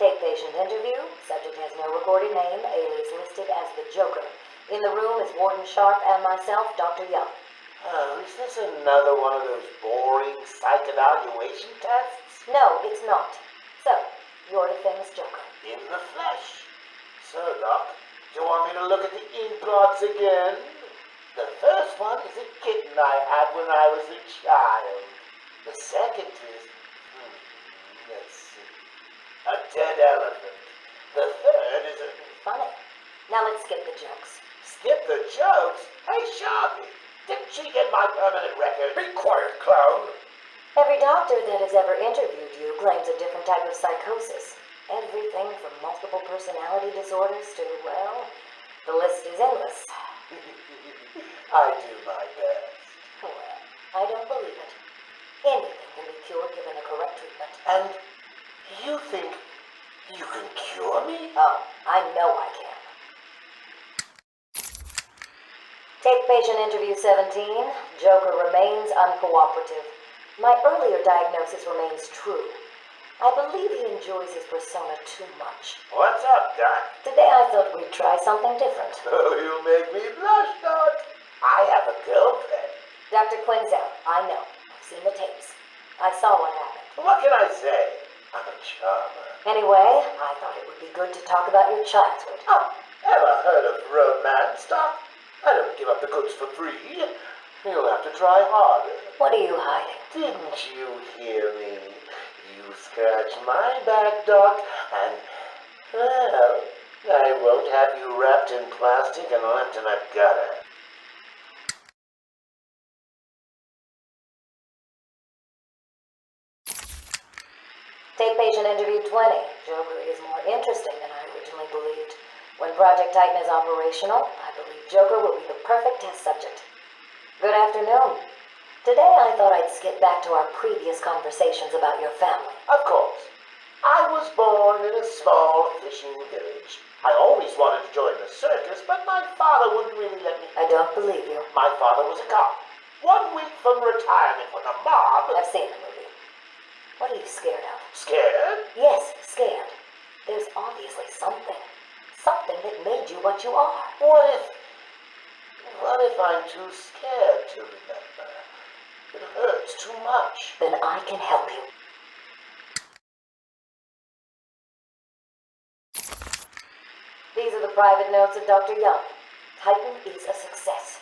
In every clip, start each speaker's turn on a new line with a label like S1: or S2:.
S1: Take patient interview. Subject has no recorded name. Alias listed as the Joker. In the room is Warden Sharp and myself, Dr. Young.
S2: Oh, is this another one of those boring psych evaluation tests?
S1: No, it's not. So, you're the famous Joker.
S2: In the flesh. So, Doc, do you want me to look at the ink blots again? The first one is a kitten I had when I was a child. The second is, let's see, a dead elephant. The third is a...
S1: Funny. Now let's skip the jokes.
S2: Skip the jokes? Hey, Sharpie, didn't she get my permanent record?
S3: Be quiet, clown.
S1: Every doctor that has ever interviewed you claims a different type of psychosis. Everything from multiple personality disorders to, well, the list is endless.
S2: I do my best.
S1: Well, I don't believe it. Anything can be cured given a correct treatment.
S2: And you think you can cure me?
S1: Oh, I know I can. Take patient interview 17. Joker remains uncooperative. My earlier diagnosis remains true. I believe he enjoys his persona too much.
S2: What's up, Doc?
S1: Today I thought we'd try something different.
S2: Oh, you make me blush, Doc. I have a girlfriend.
S1: Dr. Quinzel, I know. I've seen the tapes. I saw what happened.
S2: What can I say? I'm a charmer.
S1: Anyway, I thought it would be good to talk about your childhood.
S2: Oh, ever heard of romance, Doc? I don't give up the goods for free. You'll have to try harder.
S1: What are you hiding?
S2: Didn't you hear me? You scratch my back, Doc, and, well, I won't have you wrapped in plastic and left in a gutter.
S1: Take patient interview 20. Joker is more interesting than I originally believed. When Project Titan is operational, I believe Joker will be the perfect test subject. Good afternoon. Today I thought I'd skip back to our previous conversations about your family.
S2: Of course. I was born in a small fishing village. I always wanted to join the circus, but my father wouldn't really let me.
S1: I don't believe you.
S2: My father was a cop. 1 week from retirement when the mob...
S1: I've seen the movie. What are you scared of?
S2: Scared?
S1: Yes, scared. There's obviously something. Something that made you what you are.
S2: What if I'm too scared to remember? It hurts too much.
S1: Then I can help you. These are the private notes of Dr. Young. Titan is a success.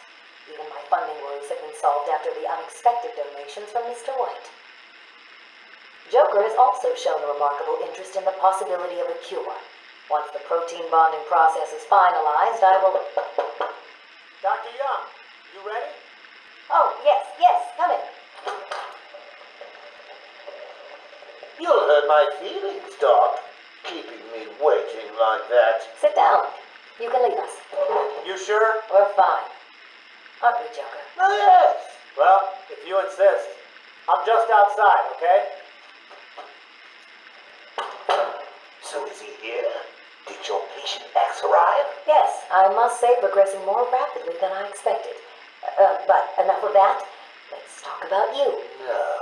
S1: Even my funding worries have been solved after the unexpected donations from Mr. White. Joker has also shown a remarkable interest in the possibility of a cure. Once the protein bonding process is finalized, I will...
S2: Dr. Young, you ready?
S1: Oh, yes, come in.
S2: You'll hurt my feelings, Doc, keeping me waiting like that.
S1: Sit down. You can leave us.
S3: You sure?
S1: We're fine. Aren't we, Joker?
S2: Oh, yes.
S3: Well, if you insist. I'm just outside, okay?
S2: So is he here? Did your patient X arrive?
S1: Yes, I must say progressing more rapidly than I expected. But enough of that. Let's talk about you.
S2: No.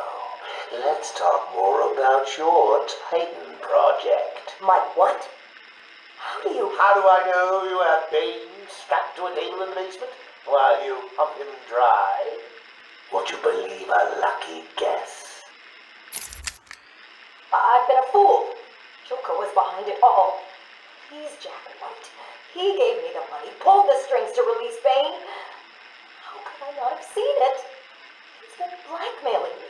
S2: Let's talk more about your Titan project.
S1: My what?
S2: How do I know you have Bane strapped to a table in the basement while you pump him dry? Would you believe a lucky guess?
S1: I've been a fool. Joker was behind it all. He's Jack White. He gave me the money, pulled the strings to release Bane. How could I not have seen it? He's been blackmailing me.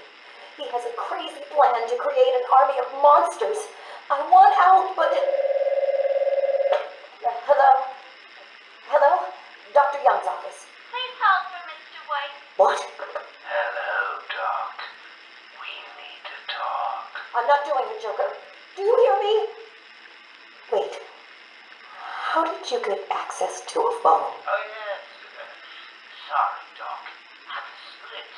S1: He has a crazy plan to create an army of monsters. I want out, but... Hello? Dr. Young's office.
S4: Please hold for Mr. White.
S1: What?
S2: Hello, Doc. We need to talk.
S1: I'm not doing it, Joker. Do you hear me? Wait. How did you get access to a phone?
S2: Oh, yes. Sorry, Doc. Had to split.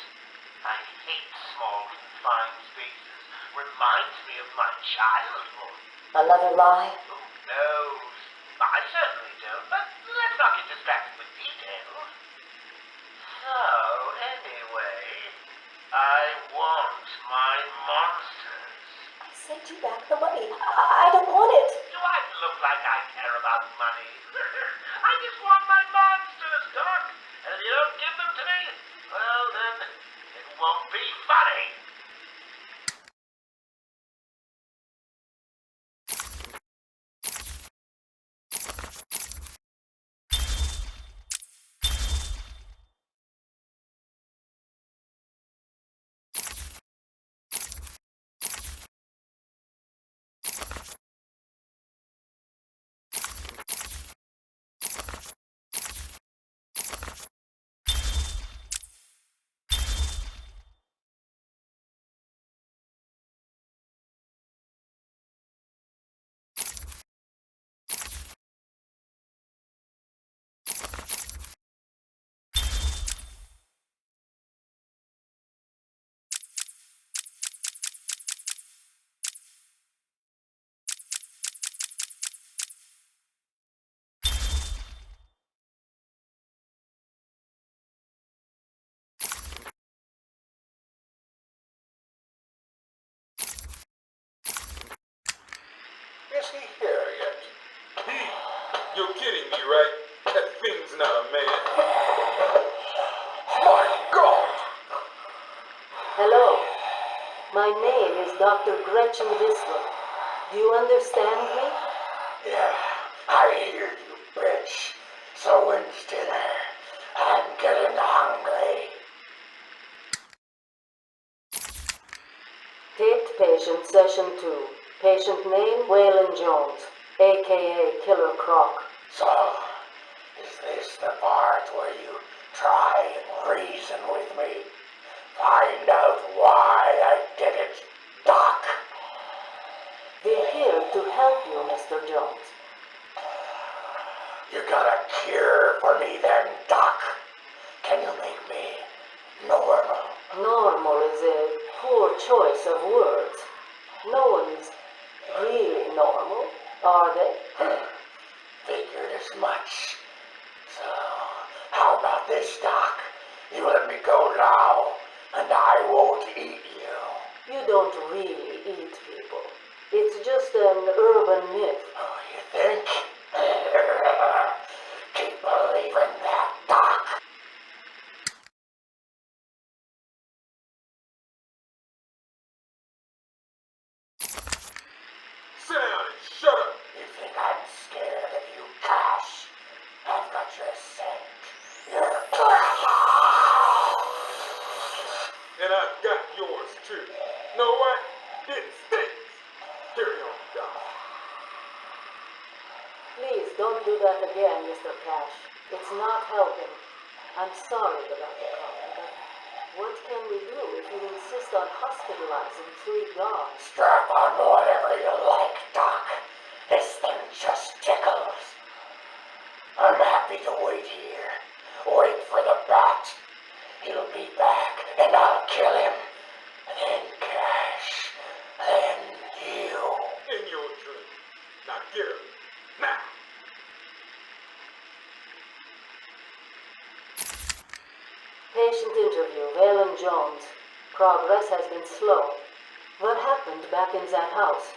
S2: I hate small, confined spaces. Reminds me of my childhood.
S1: Another lie?
S2: Who knows? I certainly don't, but let's not get distracted with details. So, anyway, I want my monsters.
S1: sent you back the money. I don't want it.
S2: Do I look like I care about money? I just want my monsters, Doc. And if you don't give them to me, well then, it won't be funny.
S5: Is he here yet? You're kidding me, right? That thing's not a man. My God!
S1: Hello. My name is Dr. Gretchen Whistler. Do you understand me?
S2: Yeah, I hear you, bitch. So when's dinner? I'm getting hungry.
S1: Taped patient session 2. Patient name Waylon Jones, a.k.a. Killer Croc.
S2: So, is this the part where you try and reason with me? Find out why I did it, Doc.
S1: We're here to help you, Mr. Jones.
S2: You got a cure for me then, Doc? Can you make me normal?
S1: Normal is a poor choice of words. No one's really normal, are they?
S2: Figured as much. So, how about this, Doc? You let me go now, and I won't eat you.
S1: You don't really eat people. It's just an urban myth.
S2: Oh, you think? Keep believing that, Doc.
S5: Sit down and shut up!
S2: You think I'm scared of you, Cash? I've got your scent. You're
S5: And I've got yours too. Know what? It stinks! Carry on, Doc.
S1: Please don't do that again, Mr. Cash. It's not helping. I'm sorry about the coffee, but what can we do if you insist on hospitalizing 3 dogs?
S2: Strap on whatever you like, Doc. This thing just tickles. I'm happy to wait here. Wait for the bat. He'll be back, and I'll kill him. Then Cash. Then you.
S5: In your dream. Now get up. Now!
S1: Patient interview, Waylon Jones. Progress has been slow. What happened back in that house?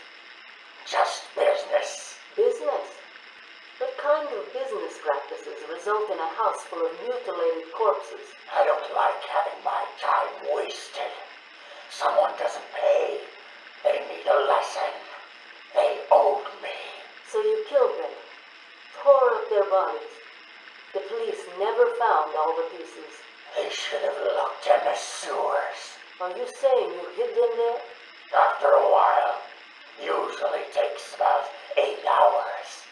S2: Just business.
S1: Business? What kind of business practices result in a house full of mutilated corpses?
S2: I don't like having my time wasted. Someone doesn't pay. They need a lesson. They owed me.
S1: So you killed them, tore up their bodies. The police never found all the pieces.
S2: They should have looked in the sewers.
S1: Are you saying you hid them there?
S2: After a while. Usually takes about 8 hours.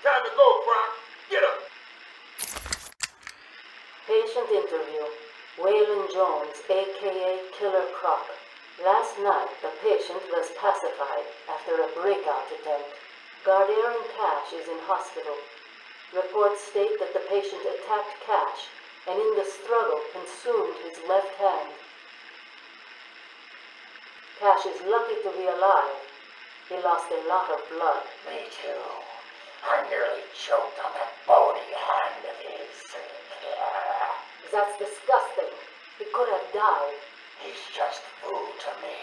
S5: Time to go, Croc. Get up!
S1: Patient interview. Waylon Jones, a.k.a. Killer Croc. Last night, the patient was pacified after a breakout attempt. Aaron Cash is in hospital. Reports state that the patient attacked Cash and in the struggle consumed his left hand. Cash is lucky to be alive. He lost a lot of blood.
S2: Me too. I nearly choked on that bony hand of his.
S1: That's disgusting. He could have died.
S2: He's just food to me.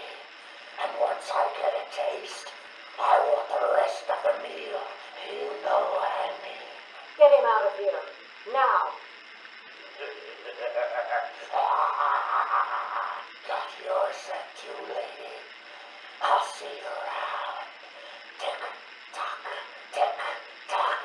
S2: And once I get a taste, I want the rest of the meal. You know what I mean.
S1: Get him out of here. Now.
S2: Got yours set too, lady. I'll see you around. Tick tock, tick tock.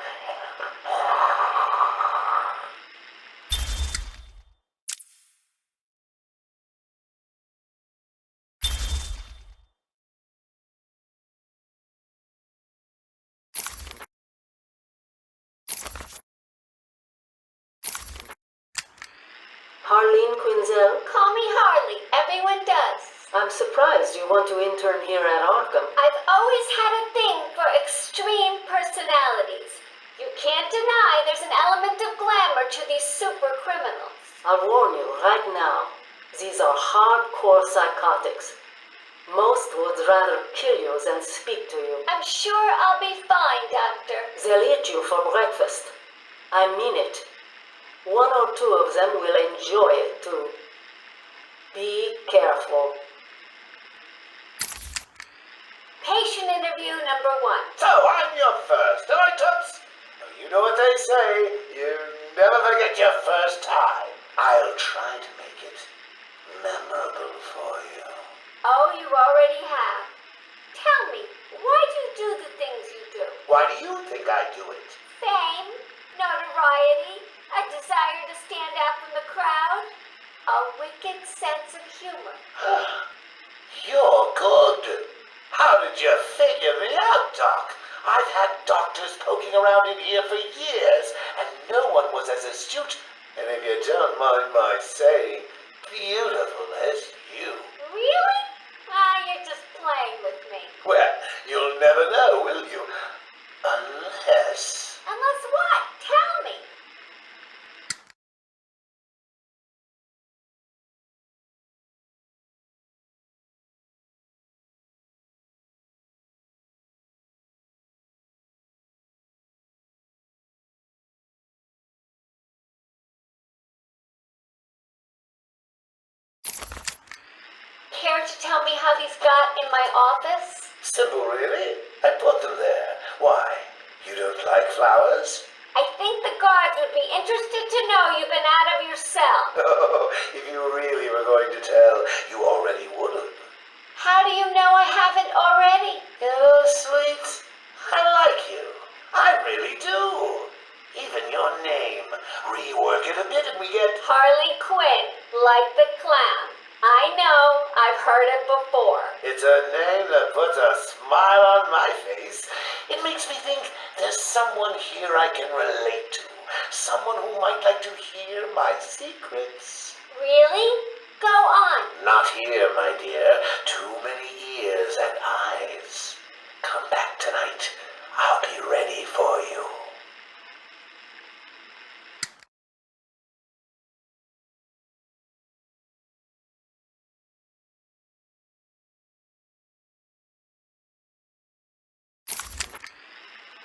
S1: Harleen Quinzel,
S4: Call me Harley. Everyone does.
S1: I'm surprised you want to intern here at Arkham.
S4: I've always had a thing for extreme personalities. You can't deny there's an element of glamour to these super criminals.
S1: I'll warn you right now, these are hardcore psychotics. Most would rather kill you than speak to you.
S4: I'm sure I'll be fine, Doctor.
S1: They'll eat you for breakfast. I mean it. One or two of them will enjoy it too. Be careful.
S4: Patient interview number 1.
S2: So I'm your first, am I, Tubbs? You know what they say, you never forget your first time. I'll try to make it memorable for you.
S4: Oh, you already have. Tell me, why do you do the things you do?
S2: Why do you think I do it?
S4: Fame, notoriety, a desire to stand out from the crowd, a wicked sense of humor.
S2: You're good. How did you figure me out, Doc? I've had doctors poking around in here for years, and no one was as astute, and if you don't mind my saying, beautiful as you.
S4: Really? Ah, you're just playing with me.
S2: Well, you'll never know, will you? Unless...
S4: Unless what? Tell me. Care to tell me how these got in my office?
S2: Simple, really? I put them there. Why? You don't like flowers?
S4: I think the guards would be interested to know you've been out of your cell.
S2: Oh, if you really were going to tell, you already would have.
S4: How do you know I haven't already?
S2: You know, sweet, I like you. I really do. Even your name. Rework it a bit and we get...
S4: Harley Quinn, like the clown. I know, I've heard it before.
S2: It's a name that puts a smile on my face. It makes me think there's someone here I can relate to. Someone who might like to hear my secrets.
S4: Really? Go on.
S2: Not here, my dear. Too many ears and eyes. Come back tonight. I'll be ready for you.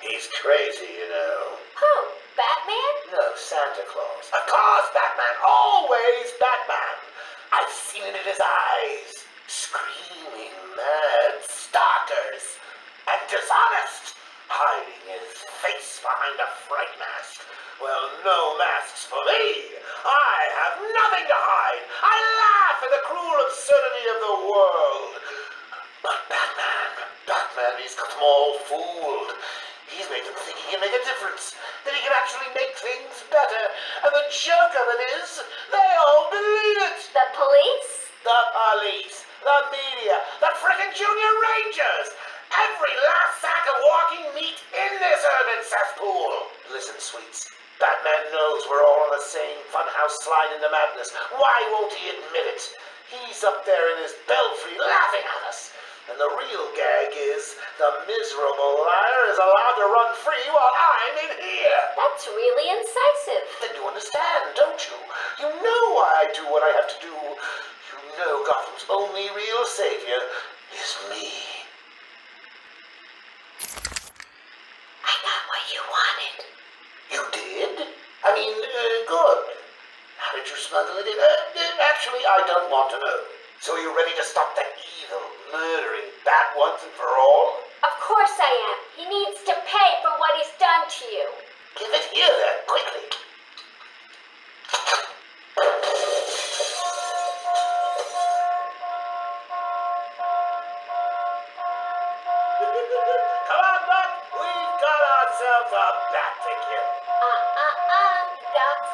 S2: He's crazy, you know.
S4: Who? Batman?
S2: No, Santa Claus. Of course, Batman. Always Batman. I've seen it in his eyes. Screaming mad stalkers. And dishonest. Hiding his face behind a fright mask. Well, no masks for me. I have nothing to hide. I laugh at the cruel absurdity of the world. But Batman, he's got them all fooled. He's made them think he can make a difference, that he can actually make things better. And the joke of it is, they all believe it.
S4: The police?
S2: The police, the media, the frickin' junior rangers. Every last sack of walking meat in this urban cesspool. Listen, sweets, Batman knows we're all on the same funhouse slide into madness. Why won't he admit it? He's up there in his belfry laughing at us. And the real gag is the miserable liar is allowed to run free while I'm in here.
S4: That's really incisive.
S2: Then you understand, don't you? You know why I do what I have to do. You know Gotham's only real savior is me.
S4: I got what you wanted.
S2: You did? I mean, good. How did you smuggle it in? Actually, I don't want to know. So you ready to stop that evil, murdering bat once and for all?
S4: Of course I am. He needs to pay for what he's done to you.
S2: Give it here then, quickly. Come on, Buck. We've got ourselves a bat to kill.
S4: Doc's